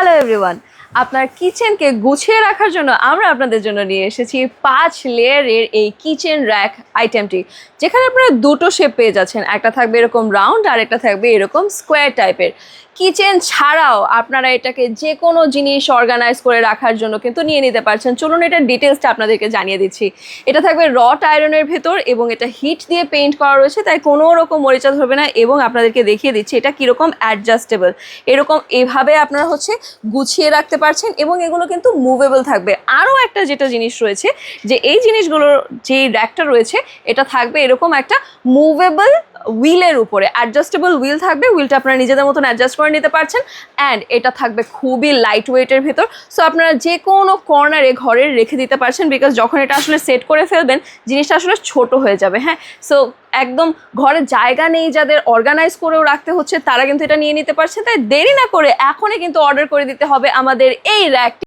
Hello everyone, আপনার কিচেনকে গুছিয়ে রাখার জন্য আমরা আপনাদের জন্য নিয়ে এসেছি 5 লেয়ারের এই কিচেন র্যাক আইটেমটি, যেখানে আপনারা দুটো শেপ পেয়ে যাচ্ছেন। একটা থাকবে এরকম রাউন্ড আর একটা থাকবে এরকম স্কোয়ার টাইপের। কিচেন ছাড়াও আপনারা এটাকে যে কোনো জিনিস অর্গানাইজ করে রাখার জন্য কিন্তু নিয়ে নিতে পারছেন। চলুন এটার ডিটেলসটা আপনাদেরকে জানিয়ে দিচ্ছি। এটা থাকবে রট আয়রনের ভেতর এবং এটা হিট দিয়ে পেইন্ট করা রয়েছে, তাই কোনো রকম মরিচা ধরবে না। এবং আপনাদেরকে দেখিয়ে দিচ্ছি এটা কীরকম অ্যাডজাস্টেবল, এরকম এভাবে আপনারা গুছিয়ে রাখতে পারছেন এবং এগুলো কিন্তু মুভেবল থাকবে। আরও একটা যেটা জিনিস রয়েছে, যে এই জিনিসগুলোর যে র্যাকটা রয়েছে এটা থাকবে এরকম একটা মুভেবল হুইলের উপরে, অ্যাডজাস্টেবল হুইল থাকবে। হুইলটা আপনারা নিজেদের মতন অ্যাডজাস্ট করে নিতে পারছেন। অ্যান্ড এটা থাকবে খুবই লাইট ওয়েটের ভেতর, সো আপনারা যে কোনো কর্নারে ঘরের রেখে দিতে পারছেন, বিকজ যখন এটা আসলে সেট করে ফেলবেন জিনিসটা আসলে ছোট হয়ে যাবে। হ্যাঁ, সো একদম ঘরে জায়গা নেই যাদের, অর্গানাইজ করেও রাখতে হচ্ছে, তারা কিন্তু এটা নিয়ে নিতে পারছেন। তাই দেরি না করে এখনই কিন্তু অর্ডার করে দিতে হবে আমাদের এই র্যাকটি।